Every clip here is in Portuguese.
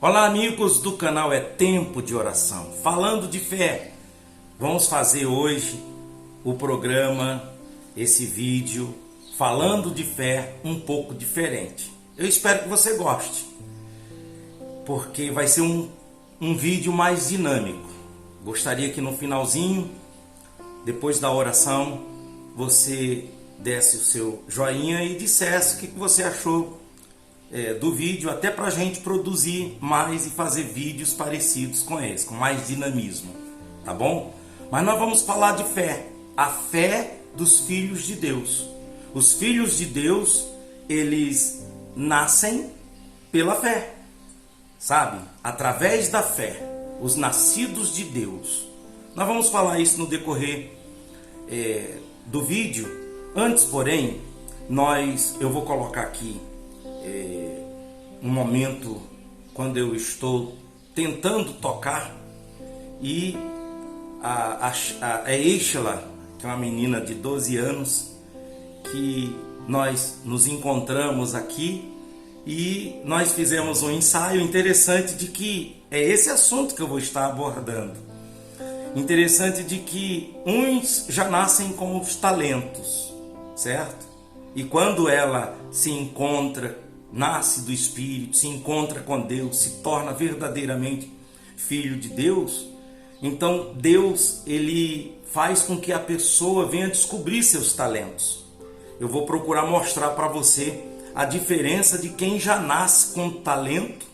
Olá, amigos do canal É Tempo de Oração. Falando de fé, vamos fazer hoje o programa, esse vídeo, falando de fé um pouco diferente. Eu espero que você goste, porque vai ser um vídeo mais dinâmico. Gostaria que no finalzinho, depois da oração, você desse o seu joinha e dissesse o que você achou do vídeo, até para a gente produzir mais e fazer vídeos parecidos com esse, com mais dinamismo, tá bom? Mas nós vamos falar de fé, a fé dos filhos de Deus. Os filhos de Deus, eles nascem pela fé, sabe? Através da fé, os nascidos de Deus. Nós vamos falar isso no decorrer do vídeo. Antes, porém, eu vou colocar aqui um momento quando eu estou tentando tocar e a Eishla, que é uma menina de 12 anos, que nós nos encontramos aqui e nós fizemos um ensaio interessante de que é esse assunto que eu vou estar abordando. Interessante de que uns já nascem com os talentos, certo? E quando ela se encontra, nasce do Espírito, se encontra com Deus, se torna verdadeiramente filho de Deus, então Deus, ele faz com que a pessoa venha descobrir seus talentos. Eu vou procurar mostrar para você a diferença de quem já nasce com talento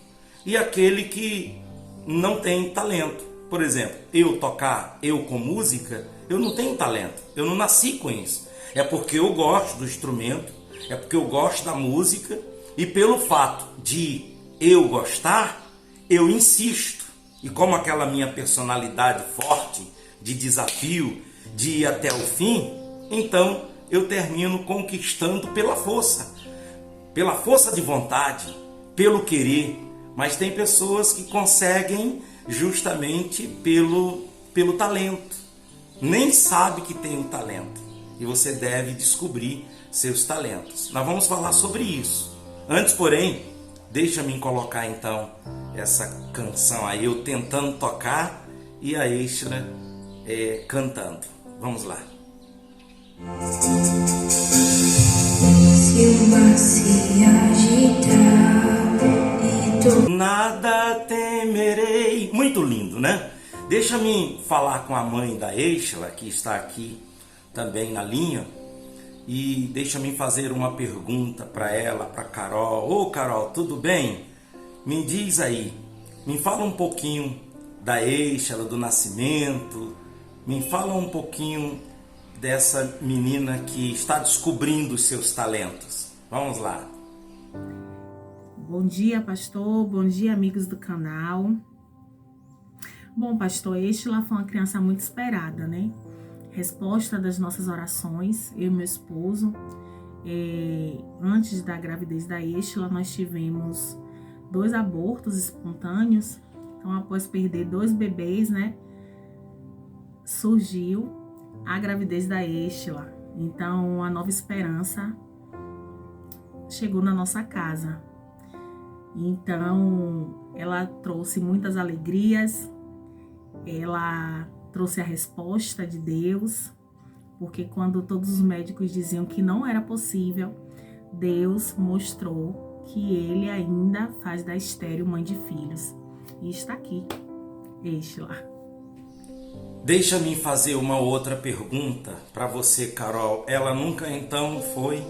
e aquele que não tem talento. Por exemplo, eu com música, eu não tenho talento, eu não nasci com isso. É porque eu gosto do instrumento, é porque eu gosto da música, e pelo fato de eu gostar, eu insisto. E como aquela minha personalidade forte, de desafio, de ir até o fim, então eu termino conquistando pela força de vontade, pelo querer. Mas tem pessoas que conseguem justamente pelo talento. Nem sabe que tem um talento. E você deve descobrir seus talentos. Nós vamos falar sobre isso. Antes, porém, deixa-me colocar então essa canção aí, eu tentando tocar e a Eishla cantando. Vamos lá. Se o mar se agitar, nada temerei. Muito lindo, né? Deixa-me falar com a mãe da Eishla, que está aqui também na linha, e deixa-me fazer uma pergunta para ela, para Carol. Ô Carol, tudo bem? Me diz aí, me fala um pouquinho da Eishla, do nascimento, me fala um pouquinho dessa menina que está descobrindo os seus talentos. Vamos lá. Bom dia, pastor. Bom dia, amigos do canal. Bom, pastor, Eishla foi uma criança muito esperada, né? Resposta das nossas orações, eu e meu esposo. Antes da gravidez da Eishla, nós tivemos 2 abortos espontâneos. Então, após perder 2 bebês, né, surgiu a gravidez da Eishla. Então, a nova esperança chegou na nossa casa. Então, ela trouxe muitas alegrias, ela trouxe a resposta de Deus, porque quando todos os médicos diziam que não era possível, Deus mostrou que Ele ainda faz da estéril mãe de filhos. E está aqui, Eishla. Deixa-me fazer uma outra pergunta para você, Carol. Ela nunca então foi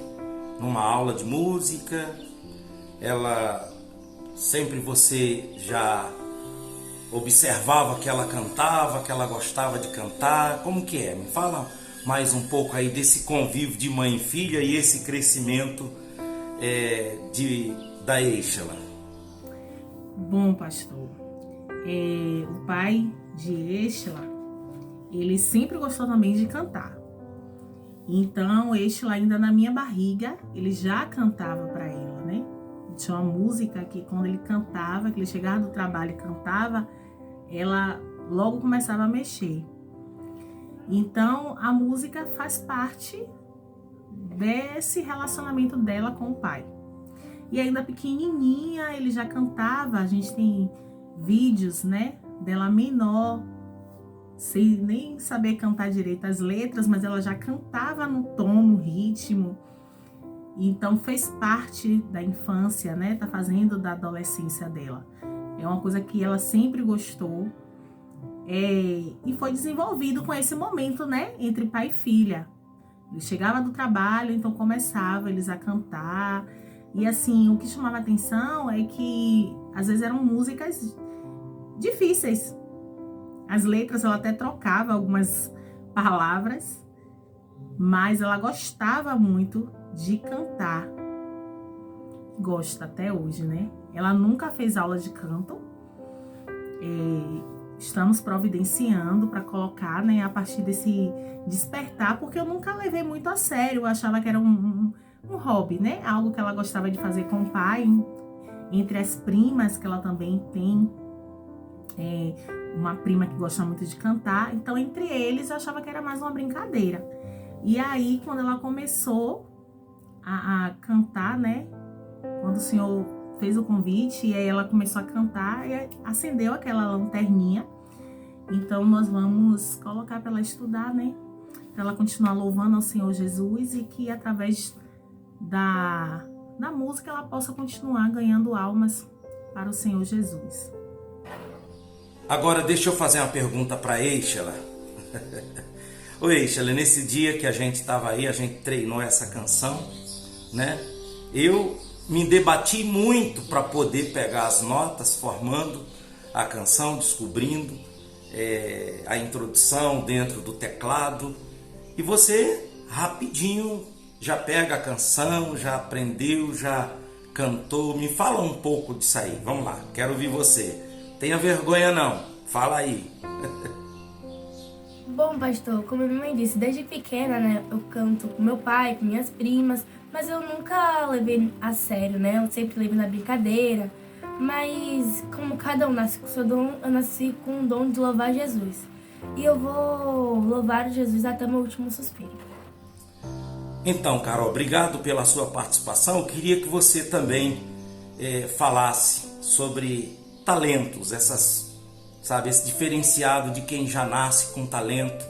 numa aula de música? Ela sempre você já observava que ela cantava, que ela gostava de cantar? Como que é? Me fala mais um pouco aí desse convívio de mãe e filha e esse crescimento da Eishla. Bom, pastor, o pai de Eishla, ele sempre gostou também de cantar. Então, Eishla ainda na minha barriga, ele já cantava para ela, né? Tinha uma música que quando ele cantava, que ele chegava do trabalho e cantava, ela logo começava a mexer. Então, a música faz parte desse relacionamento dela com o pai. E ainda pequenininha, ele já cantava. A gente tem vídeos, né, dela menor, sem nem saber cantar direito as letras, mas ela já cantava no tom, no ritmo. Então fez parte da infância, né, tá fazendo da adolescência dela. É uma coisa que ela sempre gostou. E foi desenvolvido com esse momento, né, entre pai e filha. Ele chegava do trabalho, então começava eles a cantar. E assim, o que chamava atenção é que às vezes eram músicas difíceis. As letras ela até trocava algumas palavras, mas ela gostava muito de cantar. Gosta até hoje, né? Ela nunca fez aula de canto. Estamos providenciando para colocar, né, a partir desse despertar, porque eu nunca levei muito a sério. Eu achava que era um hobby, né? Algo que ela gostava de fazer com o pai, entre as primas, que ela também tem uma prima que gosta muito de cantar. Então, entre eles, eu achava que era mais uma brincadeira. E aí, quando ela começou a cantar, né? Quando o senhor fez o convite, e aí ela começou a cantar e acendeu aquela lanterninha. Então, nós vamos colocar para ela estudar, né? Para ela continuar louvando ao Senhor Jesus e que através da música ela possa continuar ganhando almas para o Senhor Jesus. Agora, deixa eu fazer uma pergunta para Eixela. Ô Eixela, nesse dia que a gente estava aí, a gente treinou essa canção, né? Eu me debati muito para poder pegar as notas, formando a canção, descobrindo a introdução dentro do teclado. E você, rapidinho, já pega a canção, já aprendeu, já cantou. Me fala um pouco disso aí, vamos lá, quero ouvir você. Tenha vergonha não, fala aí. Bom, pastor, como a minha mãe disse, desde pequena, né, eu canto com meu pai, com minhas primas, mas eu nunca levei a sério, né, eu sempre levei na brincadeira. Mas como cada um nasce com o seu dom, eu nasci com o dom de louvar Jesus. E eu vou louvar Jesus até meu último suspiro. Então, Carol, obrigado pela sua participação. Eu queria que você também falasse sobre talentos, esse diferenciado de quem já nasce com talento,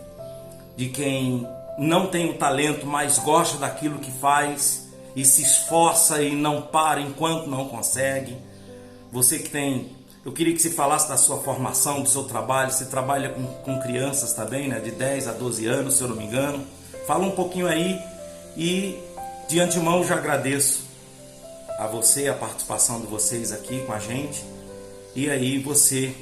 de quem não tem o talento, mas gosta daquilo que faz e se esforça e não para enquanto não consegue. Você que tem, eu queria que você falasse da sua formação, do seu trabalho. Você trabalha com crianças também, né? De 10 a 12 anos, se eu não me engano. Fala um pouquinho aí e de antemão já agradeço a você, a participação de vocês aqui com a gente. E aí você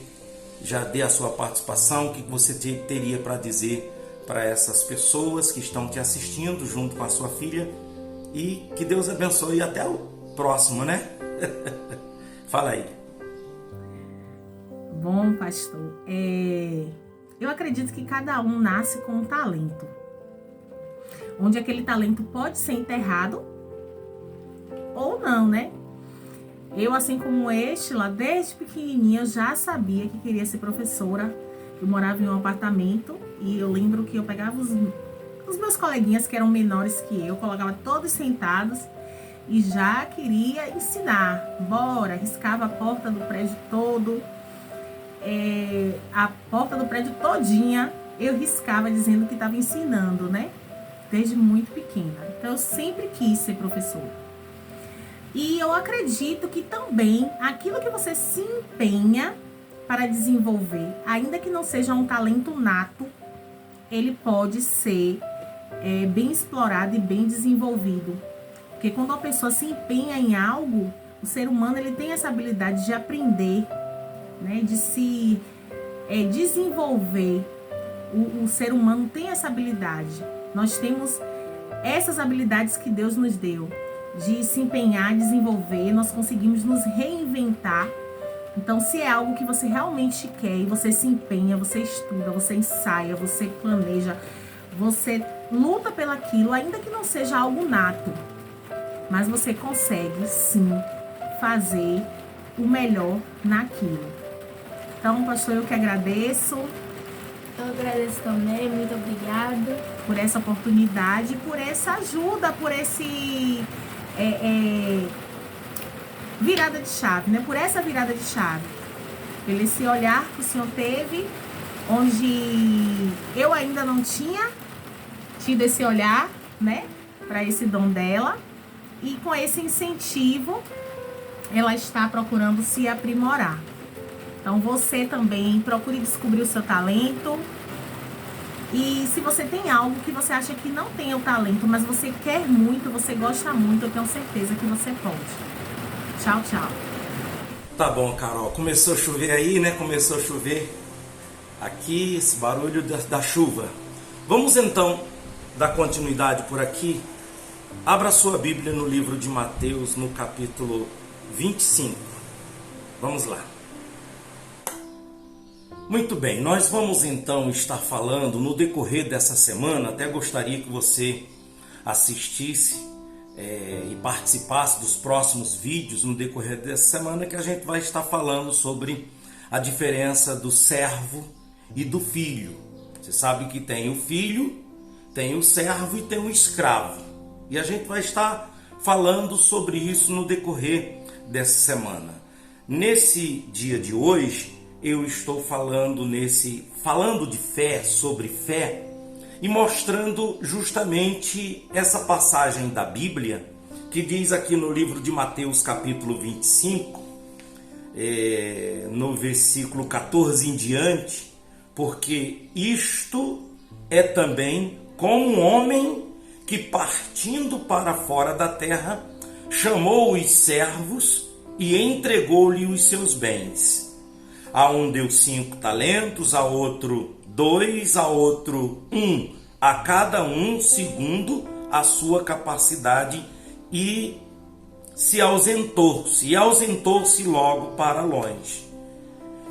já dê a sua participação, o que você teria para dizer para essas pessoas que estão te assistindo junto com a sua filha. E que Deus abençoe e até o próximo, né? Fala aí. Bom, pastor, eu acredito que cada um nasce com um talento, onde aquele talento pode ser enterrado ou não, né? Eu, assim como Eixela, desde pequenininha eu já sabia que queria ser professora. Eu morava em um apartamento e eu lembro que eu pegava os meus coleguinhas que eram menores que eu, colocava todos sentados e já queria ensinar. Bora, riscava a porta do prédio todo, a porta do prédio todinha eu riscava dizendo que estava ensinando, né? Desde muito pequena. Então eu sempre quis ser professora. E eu acredito que também aquilo que você se empenha para desenvolver, ainda que não seja um talento nato, ele pode ser bem explorado e bem desenvolvido. Porque quando uma pessoa se empenha em algo, o ser humano ele tem essa habilidade de aprender, né? De se desenvolver. O ser humano tem essa habilidade. Nós temos essas habilidades que Deus nos deu, de se empenhar, desenvolver, nós conseguimos nos reinventar. Então, se é algo que você realmente quer e você se empenha, você estuda, você ensaia, você planeja, você luta pelaquilo, ainda que não seja algo nato, mas você consegue sim fazer o melhor naquilo. Então, pastor, eu que agradeço. Eu agradeço também, muito obrigada. Por essa oportunidade, por essa ajuda, por esse virada de chave, né? Por essa virada de chave. Pelo esse olhar que o Senhor teve, onde eu ainda não tinha tido esse olhar, né? Para esse dom dela. E com esse incentivo, ela está procurando se aprimorar. Então, você também procure descobrir o seu talento. E se você tem algo que você acha que não tem o talento, mas você quer muito, você gosta muito, eu tenho certeza que você pode. Tchau, tchau. Tá bom, Carol. Começou a chover aí, né? Começou a chover aqui, esse barulho da chuva. Vamos então dar continuidade por aqui. Abra sua Bíblia no livro de Mateus, no capítulo 25. Vamos lá. Muito bem, nós vamos então estar falando no decorrer dessa semana. Até gostaria que você assistisse e participasse dos próximos vídeos no decorrer dessa semana, que a gente vai estar falando sobre a diferença do servo e do filho. Você sabe que tem o filho, tem o servo e tem o escravo. E a gente vai estar falando sobre isso no decorrer dessa semana. Nesse dia de hoje, eu estou falando de fé, sobre fé, e mostrando justamente essa passagem da Bíblia, que diz aqui no livro de Mateus capítulo 25, no versículo 14 em diante, porque isto é também como um homem que, partindo para fora da terra, chamou os servos e entregou-lhe os seus bens. A um deu 5 talentos, a outro 2, a outro 1, a cada um segundo a sua capacidade, e ausentou-se logo para longe.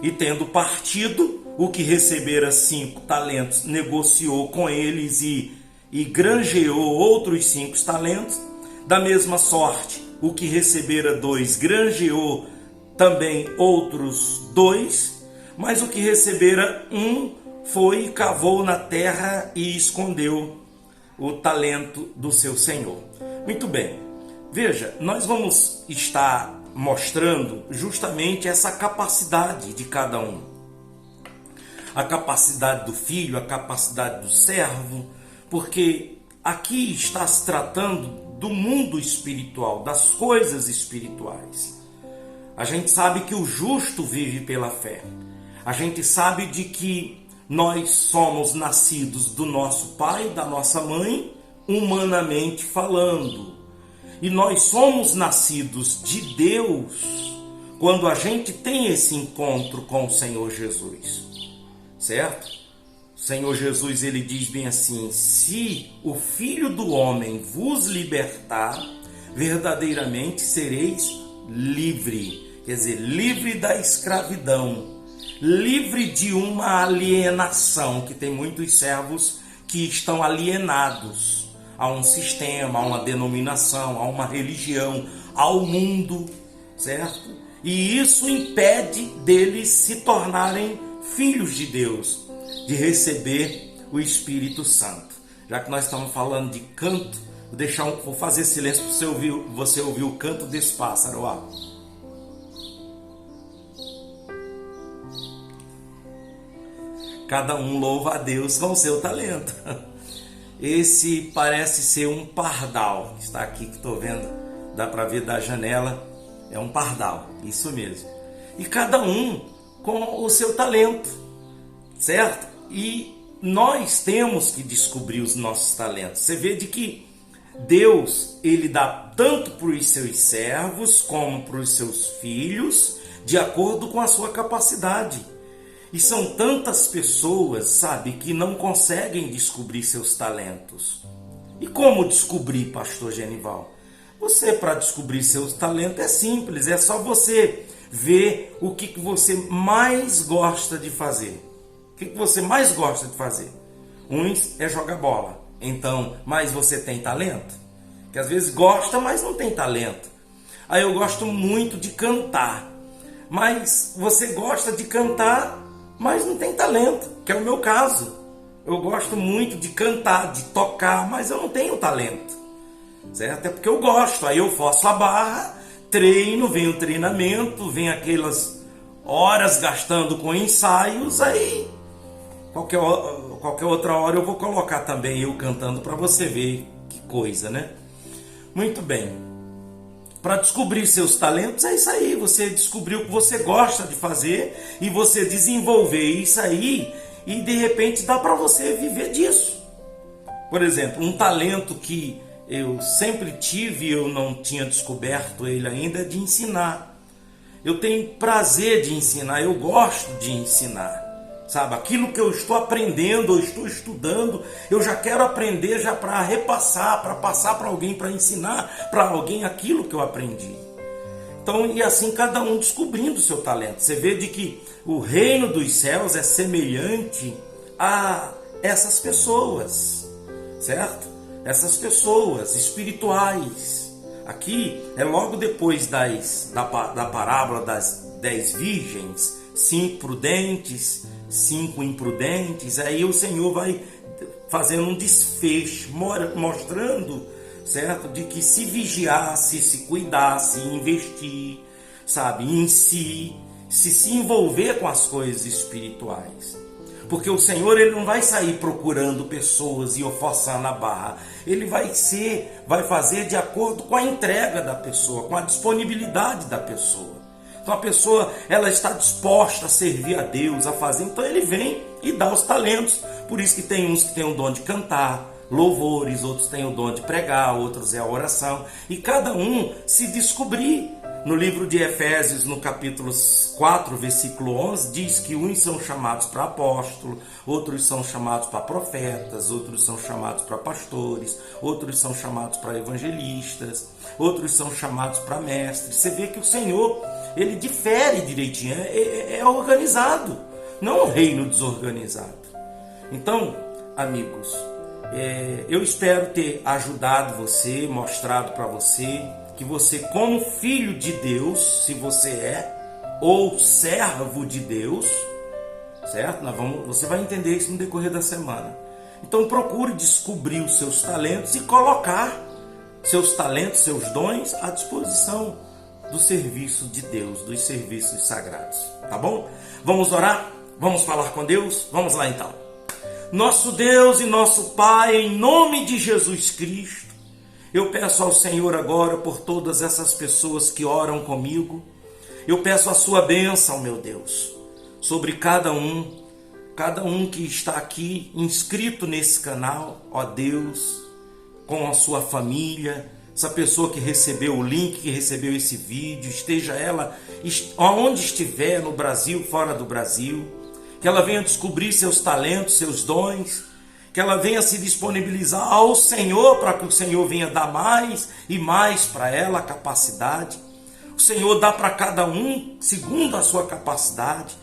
E tendo partido, o que recebera 5 talentos negociou com eles e granjeou outros 5 talentos. Da mesma sorte, o que recebera 2 granjeou também outros 2, mas o que recebera 1 foi e cavou na terra e escondeu o talento do seu senhor. Muito bem, veja, nós vamos estar mostrando justamente essa capacidade de cada um. A capacidade do filho, a capacidade do servo, porque aqui está se tratando do mundo espiritual, das coisas espirituais. A gente sabe que o justo vive pela fé. A gente sabe de que nós somos nascidos do nosso pai e da nossa mãe, humanamente falando. E nós somos nascidos de Deus quando a gente tem esse encontro com o Senhor Jesus. Certo? O Senhor Jesus, ele diz bem assim: se o Filho do Homem vos libertar, verdadeiramente sereis livre. Quer dizer, livre da escravidão, livre de uma alienação, que tem muitos servos que estão alienados a um sistema, a uma denominação, a uma religião, ao mundo, certo? E isso impede deles se tornarem filhos de Deus, de receber o Espírito Santo. Já que nós estamos falando de canto, vou fazer silêncio para você ouvir o canto desse pássaro. Ó. Cada um louva a Deus com o seu talento. Esse parece ser um pardal, que está aqui, que estou vendo, dá para ver da janela, é um pardal, isso mesmo. E cada um com o seu talento, certo? E nós temos que descobrir os nossos talentos. Você vê de que Deus, ele dá tanto para os seus servos como para os seus filhos, de acordo com a sua capacidade. E são tantas pessoas, sabe, que não conseguem descobrir seus talentos. E como descobrir, pastor Genival? Você, para descobrir seus talentos, é simples. É só você ver o que você mais gosta de fazer. O que você mais gosta de fazer? Uns é jogar bola. Então, mas você tem talento? Que às vezes gosta, mas não tem talento. Aí eu gosto muito de cantar. Mas você gosta de cantar, mas não tem talento, que é o meu caso. Eu gosto muito de cantar, de tocar, mas eu não tenho talento, certo? É porque eu gosto, aí eu forço a barra, treino, vem o treinamento, vem aquelas horas gastando com ensaios, aí qualquer outra hora eu vou colocar também eu cantando para você ver que coisa, né? Muito bem. Para descobrir seus talentos é isso aí, você descobriu o que você gosta de fazer e você desenvolver isso aí e de repente dá para você viver disso. Por exemplo, um talento que eu sempre tive e eu não tinha descoberto ele ainda é de ensinar. Eu tenho prazer de ensinar, eu gosto de ensinar. Sabe, aquilo que eu estou aprendendo, eu estou estudando, eu já quero aprender já para repassar, para passar para alguém, para ensinar para alguém aquilo que eu aprendi. Então, e assim cada um descobrindo o seu talento. Você vê de que o reino dos céus é semelhante a essas pessoas, certo? Essas pessoas espirituais. Aqui é logo depois da parábola das 10 virgens, 5 prudentes, 5 imprudentes. Aí o Senhor vai fazendo um desfecho, mostrando, certo, de que se vigiasse, se cuidasse, investir, sabe, em si, se envolver com as coisas espirituais. Porque o Senhor, ele não vai sair procurando pessoas e forçando a barra. Ele vai fazer de acordo com a entrega da pessoa, com a disponibilidade da pessoa. Então a pessoa, ela está disposta a servir a Deus, a fazer. Então ele vem e dá os talentos. Por isso que tem uns que têm o dom de cantar louvores, outros têm o dom de pregar, outros é a oração. E cada um se descobrir. No livro de Efésios, no capítulo 4, versículo 11, diz que uns são chamados para apóstolos, outros são chamados para profetas, outros são chamados para pastores, outros são chamados para evangelistas, outros são chamados para mestres. Você vê que o Senhor, ele difere direitinho, é organizado, não é um reino desorganizado. Então, amigos, eu espero ter ajudado você, mostrado para você, que você, como filho de Deus, se você é, ou servo de Deus, certo? Você vai entender isso no decorrer da semana. Então procure descobrir os seus talentos e colocar seus talentos, seus dons à disposição do serviço de Deus, dos serviços sagrados, tá bom? Vamos orar? Vamos falar com Deus? Vamos lá então. Nosso Deus e nosso Pai, em nome de Jesus Cristo, eu peço ao Senhor agora por todas essas pessoas que oram comigo. Eu peço a sua bênção, meu Deus, sobre cada um que está aqui inscrito nesse canal, ó Deus, com a sua família, essa pessoa que recebeu o link, que recebeu esse vídeo, esteja ela onde estiver, no Brasil, fora do Brasil, que ela venha descobrir seus talentos, seus dons, que ela venha se disponibilizar ao Senhor, para que o Senhor venha dar mais e mais para ela a capacidade. O Senhor dá para cada um segundo a sua capacidade.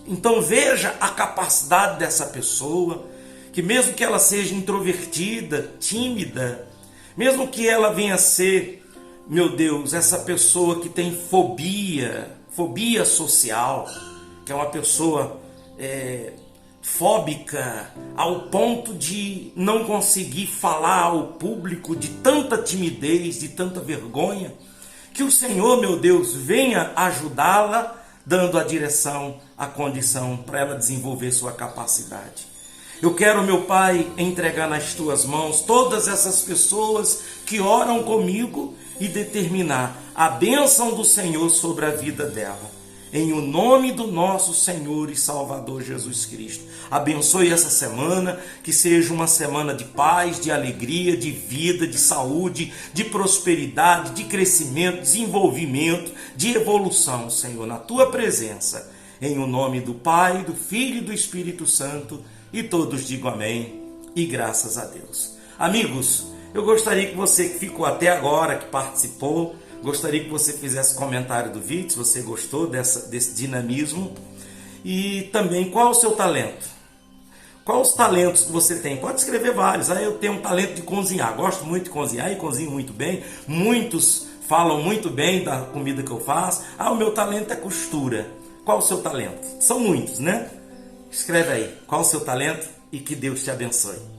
Então veja a capacidade dessa pessoa, que mesmo que ela seja introvertida, tímida, mesmo que ela venha ser, meu Deus, essa pessoa que tem fobia social, que é uma pessoa fóbica ao ponto de não conseguir falar ao público, de tanta timidez, de tanta vergonha, que o Senhor, meu Deus, venha ajudá-la, dando a direção, a condição para ela desenvolver sua capacidade. Eu quero, meu Pai, entregar nas tuas mãos todas essas pessoas que oram comigo e determinar a bênção do Senhor sobre a vida dela. Em o nome do nosso Senhor e Salvador Jesus Cristo. Abençoe essa semana, que seja uma semana de paz, de alegria, de vida, de saúde, de prosperidade, de crescimento, desenvolvimento, de evolução, Senhor, na Tua presença. Em o nome do Pai, do Filho e do Espírito Santo, e todos digam amém e graças a Deus. Amigos, eu gostaria que você que ficou até agora, que participou, gostaria que você fizesse comentário do vídeo, se você gostou desse dinamismo. E também, qual é o seu talento? Quais os talentos que você tem? Pode escrever vários. Eu tenho um talento de cozinhar, gosto muito de cozinhar e cozinho muito bem. Muitos falam muito bem da comida que eu faço. O meu talento é costura. Qual o seu talento? São muitos, né? Escreve aí, qual o seu talento e que Deus te abençoe.